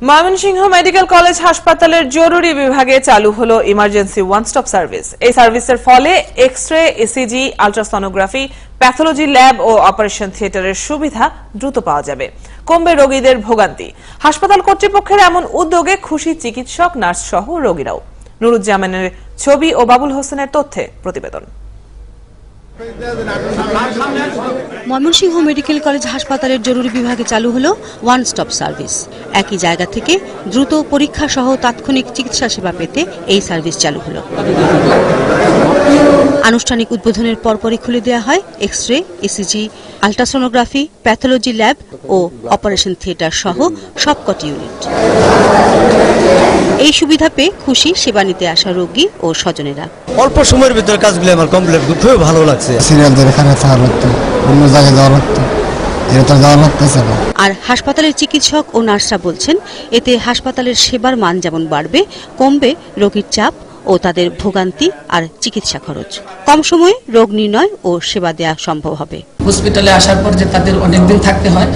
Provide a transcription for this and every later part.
Mymensingh medical college হাসপাতালের জরুরি বিভাগে চালু হলো ইমার্জেন্সি ওয়ান স্টপ সার্ভিস। এই সার্ভিসের ফলে X-ray, ECG, ultrasonography, pathology lab ও অপারেশন থিয়েটারের সুবিধা দ্রুত পাওয়া যাবে। কমবে রোগীদের ভোগান্তি। হাসপাতাল কর্তৃপক্ষের এমন উদ্যোগে খুশি চিকিৎসক, নার্স সহ রোগীরাও। নুরুজ্জামানের ছবি ও বাবুল হোসেনের তথ্যে প্রতিবেদন। ময়মনসিংহ মেডিকেল কলেজ হাসপাতালের জরুরি বিভাগে চালু হলো ওয়ান স্টপ সার্ভিস। একই জায়গা থেকে দ্রুত পরীক্ষা সহ তাৎক্ষণিক চিকিৎসা সেবা পেতে এই সার্ভিস চালু হলো। আনুষ্ঠানিক উদ্বোধনের পরপরই খুলে দেওয়া হয় X-ray, ECG, ultrasonography, pathology lab ও অপারেশন থিয়েটার সহ সবকটি ইউনিট। এই সুবিধা পেয়ে খুশি সেবা নিতে আসা রোগী ও স্বজনেরা। অল্প সময়ের ভিতরে কাজগুলো আমার কমপ্লিট খুবই ভালো লাগছে। সিরিয়াল ধরে এখানে থাকা লাগতো, অন্য জায়গায় যাওয়া লাগতো, এটা যাওয়া লাগতেছে না। আর হাসপাতালের চিকিৎসক ও নার্সরা বলছেন, এতে হাসপাতালের সেবার মান যেমন বাড়বে, কমবে রোগীর চাপ ও তাদের ভোগান্তি আর চিকিৎসা খরচ। কম সময়ে রোগ নির্ণয় ও সেবা দেওয়া সম্ভব হবে। হসপিটালে আসার পর যে তাদের অনেকদিন থাকতে হয়,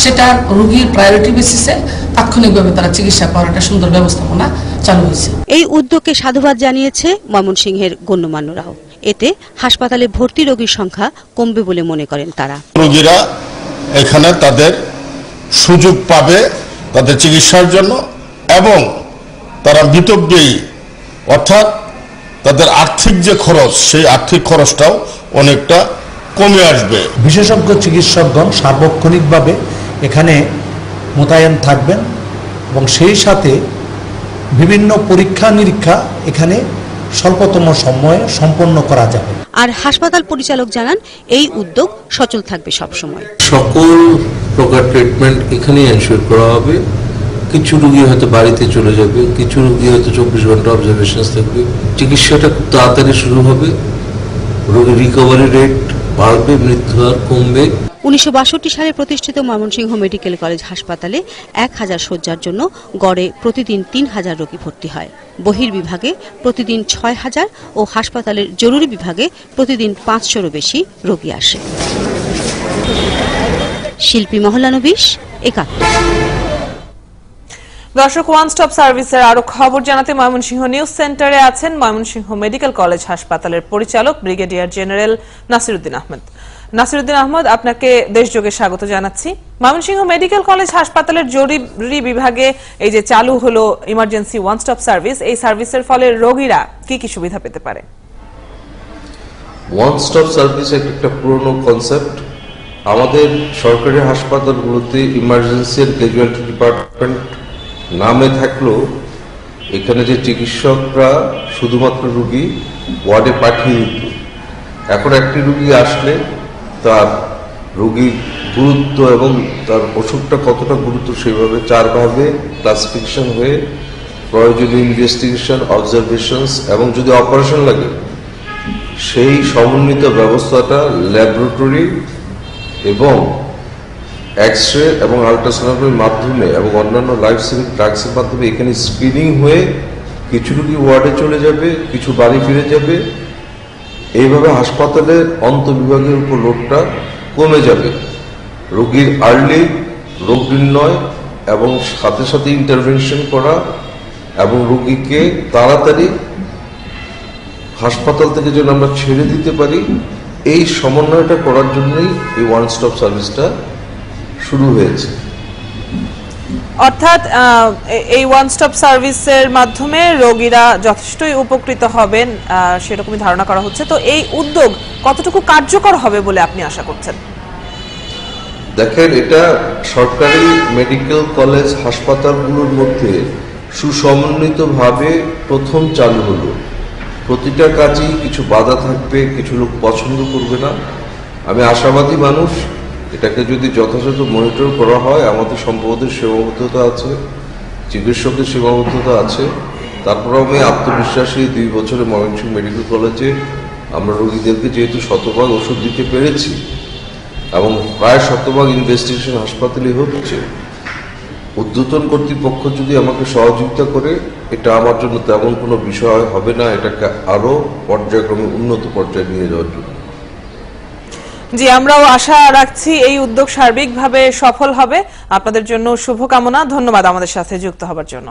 সেটা রোগীর প্রায়োরিটি বেসিসে তাৎক্ষণিকভাবে তারা চিকিৎসা পাওয়ার একটা সুন্দর ব্যবস্থাপনা চালু হয়েছে। এই উদ্যোগকে সাধুবাদ জানিয়েছে ময়মনসিংহের গণ্যমান্যরাও। এতে হাসপাতালে ভর্তি রোগীর সংখ্যা কমবে বলে মনে করেন তারা। রোগীরা এখানে তাদের সুযোগ পাবে তাদের চিকিৎসার জন্য এবং তারা মিতব্যয়ী, অর্থাৎ তাদের আর্থিক যে খরচ, সেই আর্থিক খরচটাও অনেকটা কমে আসবে। বিশেষজ্ঞ চিকিৎসকগণ সার্বক্ষণিকভাবে এখানে মোতায়েন থাকবেন এবং সেই সাথে বিভিন্ন পরীক্ষা নিরীক্ষা এখানে স্বল্পতম সময়ে সম্পন্ন করা যাবে। আর হাসপাতাল পরিচালক জানান, এই উদ্যোগ সচল থাকবে সবসময়। সকল প্রকার ট্রিটমেন্ট এখানে এনশিওর করা হবে। কিছু রোগী হয়তো বাড়িতে চলে যাবে, কিছু রোগী হয়তো 24 ঘন্টা অবজারভেশন থাকবে। চিকিৎসাটা খুব তাড়াতাড়ি শুরু হবে, রোগীর রিকভারি রেট বাড়বে, মৃত্যু হার কমবে। 1962 সালে প্রতিষ্ঠিত ময়মনসিংহ মেডিকেল কলেজ হাসপাতালে 1000 শয্যার জন্য গড়ে প্রতিদিন 3000 রোগী ভর্তি হয়। বহির্বিভাগে প্রতিদিন 6000 ও হাসপাতালের জরুরি বিভাগে প্রতিদিন 500-এরও বেশি রোগী আসে। শিল্পী মহলানবিশ, একাত্তর। দর্শক, ওয়ান স্টপ সার্ভিসের আরো খবর জানাতে ময়মনসিংহ নিউজ সেন্টারে আছেন ময়মনসিংহ মেডিকেল কলেজ হাসপাতালের পরিচালক ব্রিগেডিয়ার জেনারেল নাসিরউদ্দিন আহমেদ। নাসিরউদ্দিন আহমেদ, আপনাকে দেশযোগে স্বাগত জানাচ্ছি। ময়মনসিংহ মেডিকেল কলেজ হাসপাতালের জরুরি বিভাগে এই যে চালু হলো ইমার্জেন্সি ওয়ান স্টপ সার্ভিস, এই সার্ভিসের ফলে রোগীরা কি কি সুবিধা পেতে পারে? ওয়ান স্টপ সার্ভিস একটা পুরনো কনসেপ্ট। আমাদের সরকারি হাসপাতালগুলোতে ইমার্জেন্সি এন্ড ক্যাজুয়ালিটি ডিপার্টমেন্ট নামে থাকলেও এখানে যে চিকিৎসকরা শুধুমাত্র রোগী ওয়ার্ডে পাঠিয়ে দিত। এখন একটি রোগী আসলে তার রোগীর গুরুত্ব এবং তার অসুখটা কতটা গুরুত্ব সেভাবে 4 ভাগে ক্লাসিফিকেশন হয়ে প্রয়োজনীয় ইনভেস্টিগেশন, অবজারভেশনস এবং যদি অপারেশন লাগে সেই সমন্বিত ব্যবস্থাটা ল্যাবরেটরি এবং এক্স-রে এবং আল্ট্রাসোনোগ্রাফির মাধ্যমে এবং অন্যান্য লাইফ সেভিং ড্রাগসের মাধ্যমে এখানে স্ক্রিনিং হয়ে কিছু রোগী ওয়ার্ডে চলে যাবে, কিছু বাড়ি ফিরে যাবে। এইভাবে হাসপাতালের অন্তঃবিভাগের উপর লোডটা কমে যাবে। রোগীর আর্লি রোগ নির্ণয় এবং সাথে সাথে ইন্টারভেনশন করা এবং রোগীকে তাড়াতাড়ি হাসপাতাল থেকে যেন আমরা ছেড়ে দিতে পারি, এই সমন্বয়টা করার জন্যই এই ওয়ান স্টপ সার্ভিসটা শুরু হয়েছে। অর্থাৎ এই ওয়ান স্টপ সার্ভিসের মাধ্যমে রোগীরা যথেষ্টই উপকৃত হবেন, সেরকমই ধারণা করা হচ্ছে। তো এই উদ্যোগ কতটুকু কার্যকর হবে বলে আপনি আশা করছেন? দেখেন, এটা সরকারি মেডিকেল কলেজ হাসপাতালগুলোর মধ্যে সুসমন্বিতভাবে প্রথম চালু হলো। প্রতিটা কাজেই কিছু বাধা থাকবে, কিছু লোক পছন্দ করবে না। আমি আশাবাদী মানুষ, এটাকে যদি যথাযথ মনিটর করা হয়, আমাদের সম্পদের সীমাবদ্ধতা আছে, চিকিৎসকের সীমাবদ্ধতা আছে, তারপরেও আমি আত্মবিশ্বাসী 2 বছরে ময়মনসিংহ মেডিকেল কলেজে আমরা রোগীদেরকে যেহেতু শতভাগ ওষুধ দিতে পেরেছি এবং প্রায় শতভাগ ইনভেস্টিগেশন হাসপাতালে হচ্ছে, ঊর্ধ্বতন কর্তৃপক্ষ যদি আমাকে সহযোগিতা করে, এটা আমার জন্য তেমন কোনো বিষয় হবে না, এটাকে আরো পর্যায়ক্রমে উন্নত পর্যায়ে নিয়ে যাওয়ার জন্য। জি, আমরাও আশা রাখছি এই উদ্যোগ সার্বিকভাবে সফল হবে। আপনাদের জন্য শুভকামনা। ধন্যবাদ আমাদের সাথে যুক্ত হবার জন্য।